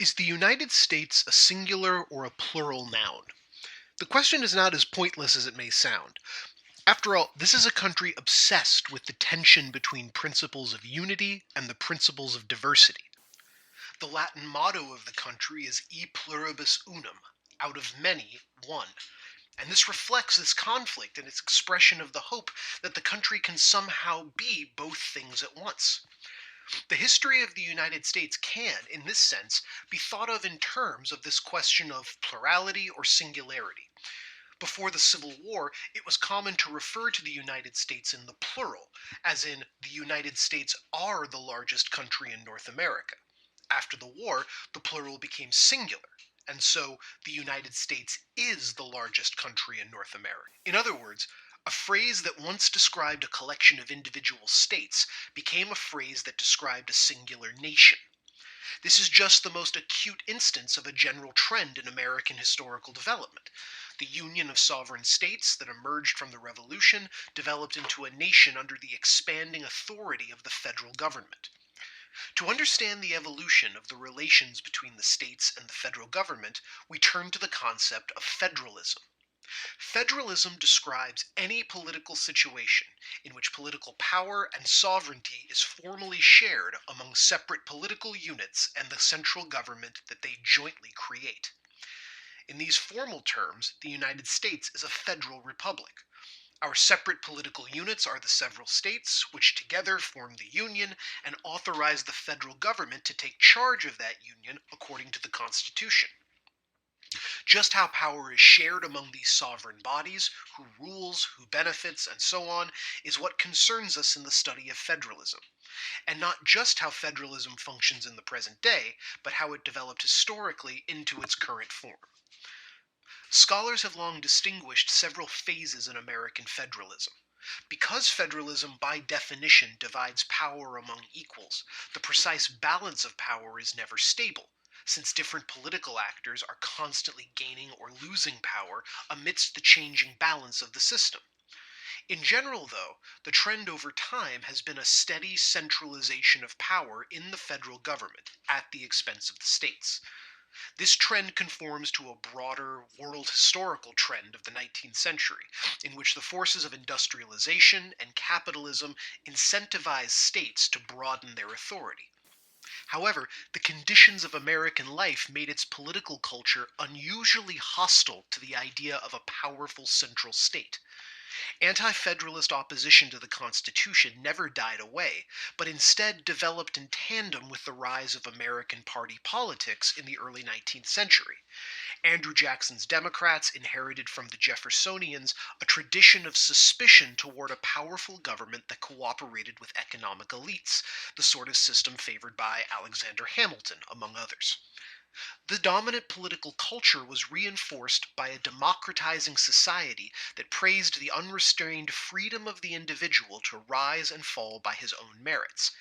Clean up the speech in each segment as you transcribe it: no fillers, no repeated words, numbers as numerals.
Is the United States a singular or a plural noun? The question is not as pointless as it may sound. After all, this is a country obsessed with the tension between principles of unity and the principles of diversity. The Latin motto of the country is E pluribus unum, out of many, one. And this reflects this conflict and its expression of the hope that the country can somehow be both things at once. The history of the United States can, in this sense, be thought of in terms of this question of plurality or singularity. Before the Civil War, it was common to refer to the United States in the plural, as in, the United States are the largest country in North America. After the war, the plural became singular, and so the United States is the largest country in North America. In other words, a phrase that once described a collection of individual states became a phrase that described a singular nation. This is just the most acute instance of a general trend in American historical development. The union of sovereign states that emerged from the Revolution developed into a nation under the expanding authority of the federal government. To understand the evolution of the relations between the states and the federal government, we turn to the concept of federalism. Federalism describes any political situation in which political power and sovereignty is formally shared among separate political units and the central government that they jointly create. In these formal terms, the United States is a federal republic. Our separate political units are the several states, which together form the Union and authorize the federal government to take charge of that union according to the Constitution. Just how power is shared among these sovereign bodies, who rules, who benefits, and so on, is what concerns us in the study of federalism. And not just how federalism functions in the present day, but how it developed historically into its current form. Scholars have long distinguished several phases in American federalism. Because federalism by definition divides power among equals, the precise balance of power is never stable, since different political actors are constantly gaining or losing power amidst the changing balance of the system. In general, though, the trend over time has been a steady centralization of power in the federal government at the expense of the states. This trend conforms to a broader world historical trend of the 19th century, in which the forces of industrialization and capitalism incentivized states to broaden their authority. However, the conditions of American life made its political culture unusually hostile to the idea of a powerful central state. Anti-federalist opposition to the Constitution never died away, but instead developed in tandem with the rise of American party politics in the early 19th century. Andrew Jackson's Democrats inherited from the Jeffersonians a tradition of suspicion toward a powerful government that cooperated with economic elites, the sort of system favored by Alexander Hamilton, among others. The dominant political culture was reinforced by a democratizing society that praised the unrestrained freedom of the individual to rise and fall by his own merits.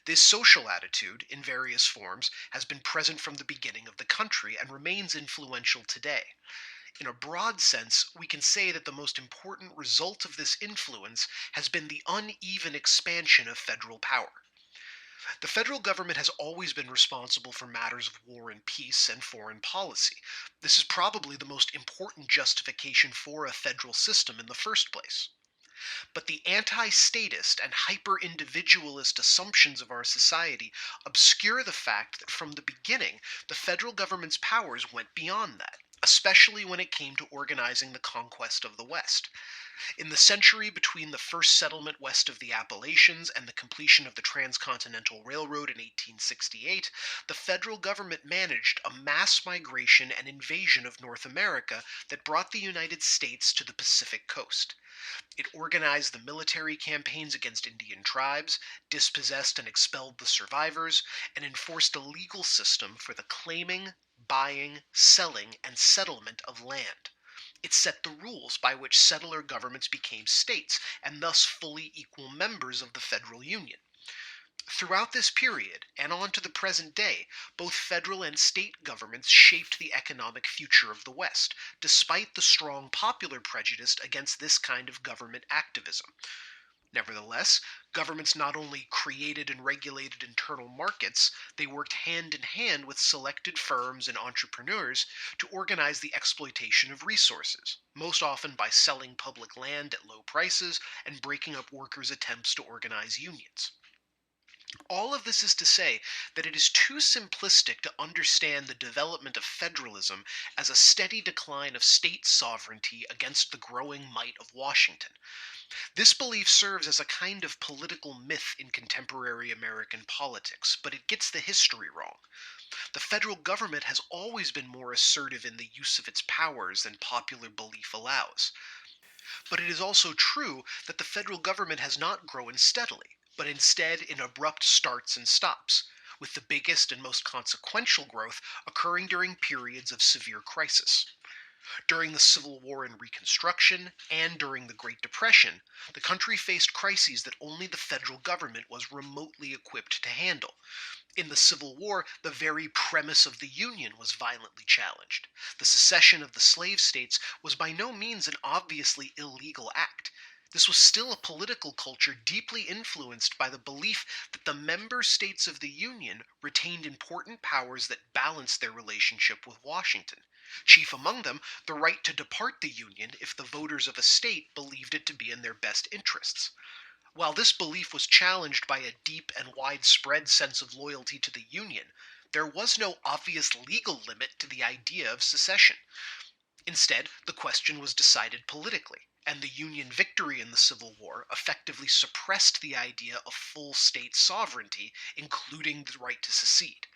This social attitude, in various forms, has been present from the beginning of the country and remains influential today. In a broad sense, we can say that the most important result of this influence has been the uneven expansion of federal power. The federal government has always been responsible for matters of war and peace and foreign policy. This is probably the most important justification for a federal system in the first place. But the anti statist and hyper individualist assumptions of our society obscure the fact that from the beginning, the federal government's powers went beyond that, especially when it came to organizing the conquest of the West. In the century between the first settlement west of the Appalachians and the completion of the Transcontinental Railroad in 1868, the federal government managed a mass migration and invasion of North America that brought the United States to the Pacific coast. It organized the military campaigns against Indian tribes, dispossessed and expelled the survivors, and enforced a legal system for the claiming, buying, selling, and settlement of land. It set the rules by which settler governments became states, and thus fully equal members of the federal union. Throughout this period, and on to the present day, both federal and state governments shaped the economic future of the West, despite the strong popular prejudice against this kind of government activism. Nevertheless, governments not only created and regulated internal markets, they worked hand in hand with selected firms and entrepreneurs to organize the exploitation of resources, most often by selling public land at low prices and breaking up workers' attempts to organize unions. All of this is to say that it is too simplistic to understand the development of federalism as a steady decline of state sovereignty against the growing might of Washington. This belief serves as a kind of political myth in contemporary American politics, but it gets the history wrong. The federal government has always been more assertive in the use of its powers than popular belief allows. But it is also true that the federal government has not grown steadily, but instead in abrupt starts and stops, with the biggest and most consequential growth occurring during periods of severe crisis. During the Civil War and Reconstruction, and during the Great Depression, the country faced crises that only the federal government was remotely equipped to handle. In the Civil War, the very premise of the Union was violently challenged. The secession of the slave states was by no means an obviously illegal act. This was still a political culture deeply influenced by the belief that the member states of the Union retained important powers that balanced their relationship with Washington. Chief among them, the right to depart the Union if the voters of a state believed it to be in their best interests. While this belief was challenged by a deep and widespread sense of loyalty to the Union, there was no obvious legal limit to the idea of secession. Instead, the question was decided politically, and the Union victory in the Civil War effectively suppressed the idea of full state sovereignty, including the right to secede.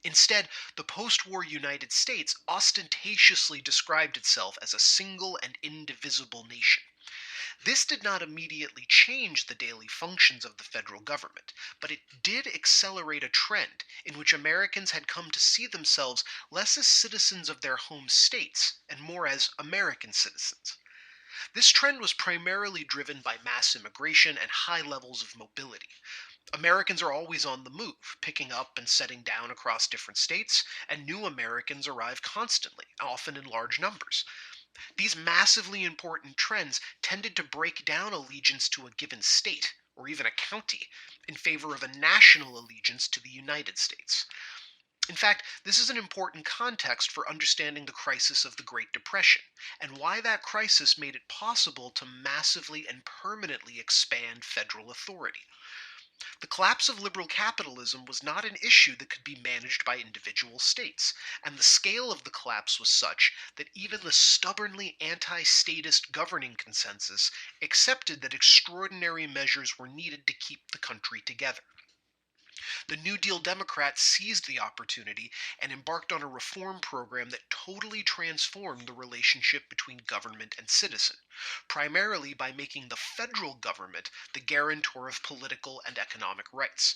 Instead, the post war United States ostentatiously described itself as a single and indivisible nation. This did not immediately change the daily functions of the federal government, but it did accelerate a trend in which Americans had come to see themselves less as citizens of their home states and more as American citizens. This trend was primarily driven by mass immigration and high levels of mobility. Americans are always on the move, picking up and setting down across different states, and new Americans arrive constantly, often in large numbers. These massively important trends tended to break down allegiance to a given state, or even a county, in favor of a national allegiance to the United States. In fact, this is an important context for understanding the crisis of the Great Depression, and why that crisis made it possible to massively and permanently expand federal authority. The collapse of liberal capitalism was not an issue that could be managed by individual states, and the scale of the collapse was such that even the stubbornly anti-statist governing consensus accepted that extraordinary measures were needed to keep the country together. The New Deal Democrats seized the opportunity and embarked on a reform program that totally transformed the relationship between government and citizen, primarily by making the federal government the guarantor of political and economic rights.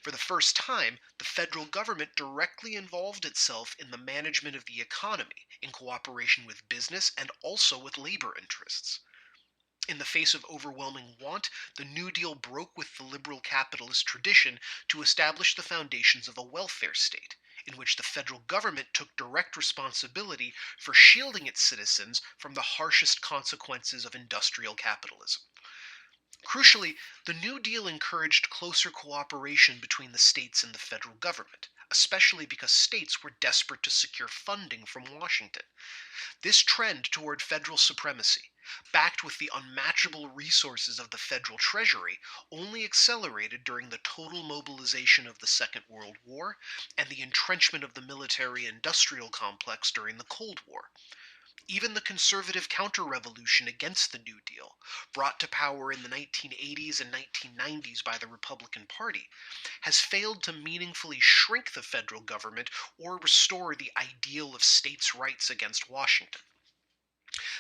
For the first time, the federal government directly involved itself in the management of the economy, in cooperation with business and also with labor interests. In the face of overwhelming want, the New Deal broke with the liberal capitalist tradition to establish the foundations of a welfare state, in which the federal government took direct responsibility for shielding its citizens from the harshest consequences of industrial capitalism. Crucially, the New Deal encouraged closer cooperation between the states and the federal government, especially because states were desperate to secure funding from Washington. This trend toward federal supremacy, backed with the unmatchable resources of the federal treasury, only accelerated during the total mobilization of the Second World War and the entrenchment of the military industrial complex during the Cold War. Even the conservative counter-revolution against the New Deal, brought to power in the 1980s and 1990s by the Republican Party, has failed to meaningfully shrink the federal government or restore the ideal of states' rights against Washington.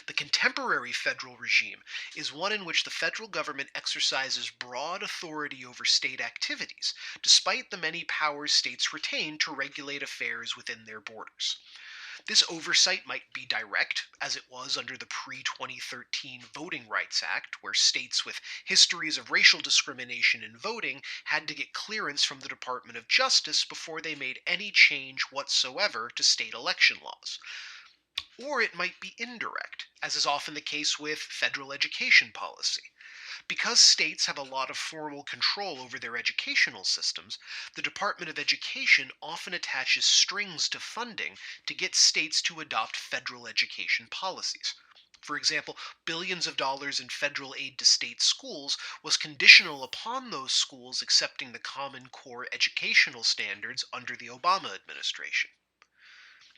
The contemporary federal regime is one in which the federal government exercises broad authority over state activities, despite the many powers states retain to regulate affairs within their borders. This oversight might be direct, as it was under the pre-2013 Voting Rights Act, where states with histories of racial discrimination in voting had to get clearance from the Department of Justice before they made any change whatsoever to state election laws. Or it might be indirect, as is often the case with federal education policy. Because states have a lot of formal control over their educational systems, the Department of Education often attaches strings to funding to get states to adopt federal education policies. For example, billions of dollars in federal aid to state schools was conditional upon those schools accepting the Common Core educational standards under the Obama administration.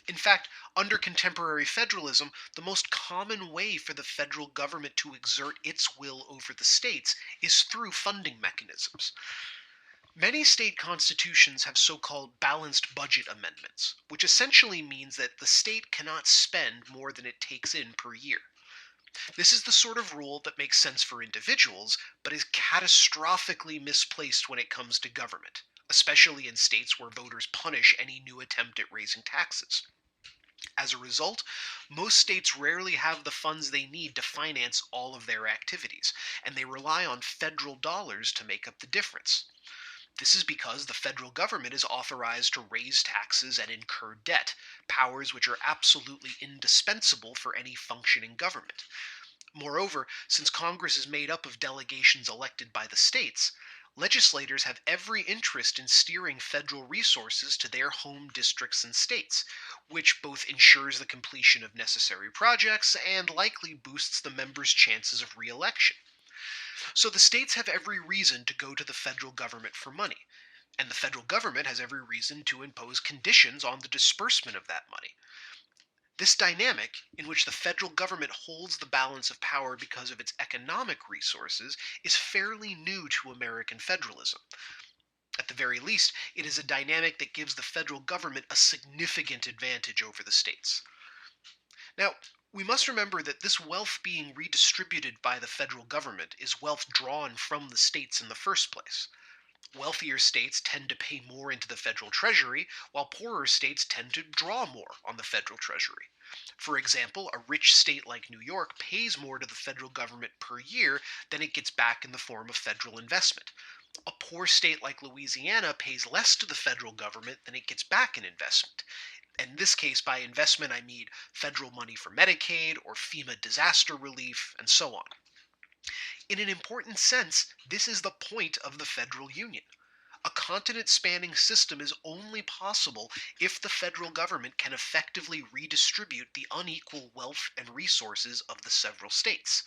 In fact, under contemporary federalism, the most common way for the federal government to exert its will over the states is through funding mechanisms. Many state constitutions have so called balanced budget amendments, which essentially means that the state cannot spend more than it takes in per year. This is the sort of rule that makes sense for individuals, but is catastrophically misplaced when it comes to government, especially in states where voters punish any new attempt at raising taxes. As a result, most states rarely have the funds they need to finance all of their activities, and they rely on federal dollars to make up the difference. This is because the federal government is authorized to raise taxes and incur debt, powers which are absolutely indispensable for any functioning government. Moreover, since Congress is made up of delegations elected by the states, legislators have every interest in steering federal resources to their home districts and states, which both ensures the completion of necessary projects and likely boosts the members' chances of re election. So the states have every reason to go to the federal government for money, and the federal government has every reason to impose conditions on the disbursement of that money. This dynamic, in which the federal government holds the balance of power because of its economic resources, is fairly new to American federalism. At the very least, it is a dynamic that gives the federal government a significant advantage over the states. Now, we must remember that this wealth being redistributed by the federal government is wealth drawn from the states in the first place. Wealthier states tend to pay more into the federal treasury, while poorer states tend to draw more on the federal treasury. For example, a rich state like New York pays more to the federal government per year than it gets back in the form of federal investment. A poor state like Louisiana pays less to the federal government than it gets back in investment. In this case, by investment, I mean federal money for Medicaid or FEMA disaster relief, and so on. In an important sense, this is the point of the federal union. A continent spanning system is only possible if the federal government can effectively redistribute the unequal wealth and resources of the several states.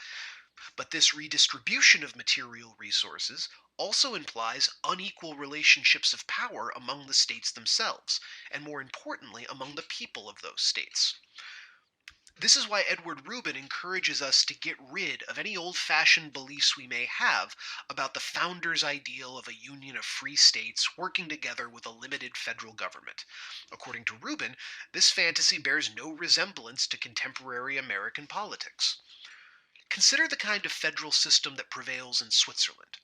But this redistribution of material resources also implies unequal relationships of power among the states themselves, and more importantly, among the people of those states. This is why Edward Rubin encourages us to get rid of any old fashioned beliefs we may have about the founder's ideal of a union of free states working together with a limited federal government. According to Rubin, this fantasy bears no resemblance to contemporary American politics. Consider the kind of federal system that prevails in Switzerland.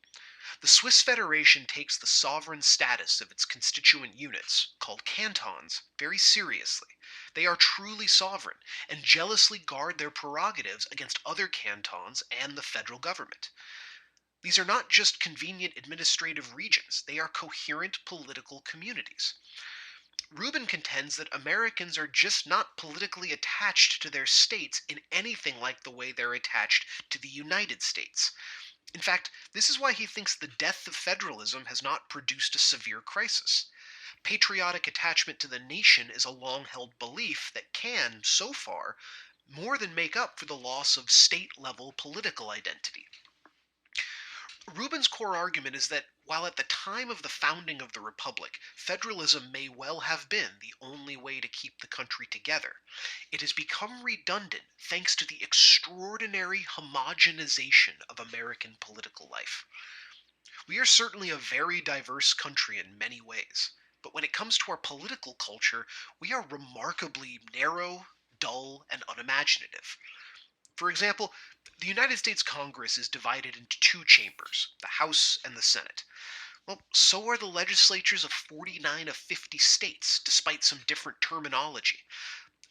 The Swiss Federation takes the sovereign status of its constituent units, called cantons, very seriously. They are truly sovereign and jealously guard their prerogatives against other cantons and the federal government. These are not just convenient administrative regions, they are coherent political communities. Rubin contends that Americans are just not politically attached to their states in anything like the way they're attached to the United States. In fact, this is why he thinks the death of federalism has not produced a severe crisis. Patriotic attachment to the nation is a long held belief that can, so far, more than make up for the loss of state level political identity. Rubin's core argument is that while at the time of the founding of the Republic, federalism may well have been the only way to keep the country together, it has become redundant thanks to the extraordinary homogenization of American political life. We are certainly a very diverse country in many ways, but when it comes to our political culture, we are remarkably narrow, dull, and unimaginative. For example, the United States Congress is divided into two chambers, the House and the Senate. Well, so are the legislatures of 49 of 50 states, despite some different terminology.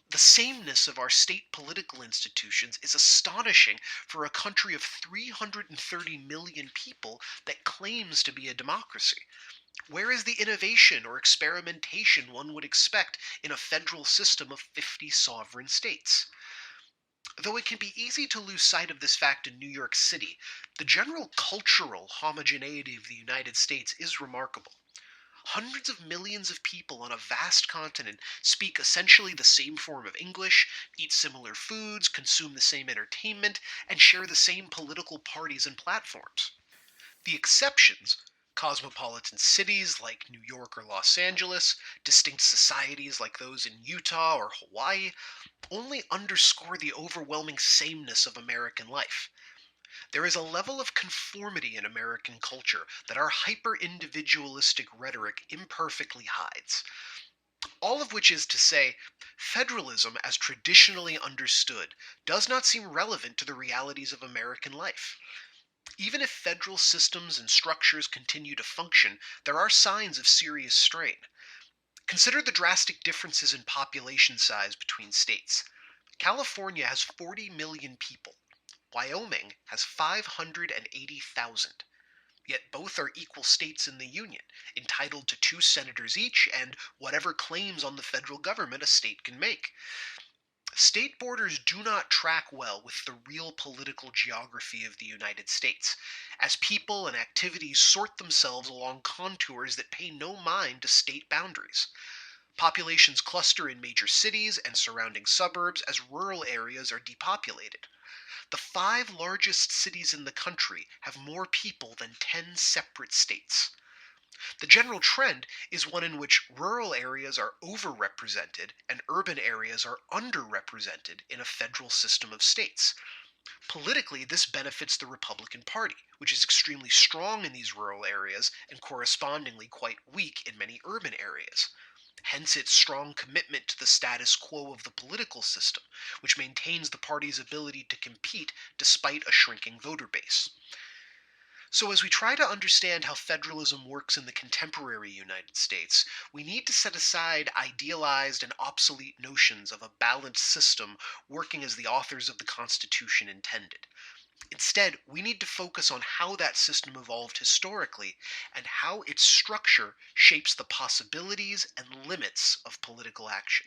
The sameness of our state political institutions is astonishing for a country of 330 million people that claims to be a democracy. Where is the innovation or experimentation one would expect in a federal system of 50 sovereign states? Though it can be easy to lose sight of this fact in New York City, the general cultural homogeneity of the United States is remarkable. Hundreds of millions of people on a vast continent speak essentially the same form of English, eat similar foods, consume the same entertainment, and share the same political parties and platforms. The exceptions, cosmopolitan cities like New York or Los Angeles, distinct societies like those in Utah or Hawaii, only underscore the overwhelming sameness of American life. There is a level of conformity in American culture that our hyper individualistic rhetoric imperfectly hides. All of which is to say, federalism, as traditionally understood, does not seem relevant to the realities of American life. Even if federal systems and structures continue to function, there are signs of serious strain. Consider the drastic differences in population size between states. California has 40 million people. Wyoming has 580,000. Yet both are equal states in the Union, entitled to 2 senators each and whatever claims on the federal government a state can make. State borders do not track well with the real political geography of the United States, as people and activities sort themselves along contours that pay no mind to state boundaries. Populations cluster in major cities and surrounding suburbs as rural areas are depopulated. The 5 largest cities in the country have more people than 10 separate states. The general trend is one in which rural areas are overrepresented and urban areas are underrepresented in a federal system of states. Politically, this benefits the Republican Party, which is extremely strong in these rural areas and correspondingly quite weak in many urban areas. Hence its strong commitment to the status quo of the political system, which maintains the party's ability to compete despite a shrinking voter base. So, as we try to understand how federalism works in the contemporary United States, we need to set aside idealized and obsolete notions of a balanced system working as the authors of the Constitution intended. Instead, we need to focus on how that system evolved historically and how its structure shapes the possibilities and limits of political action.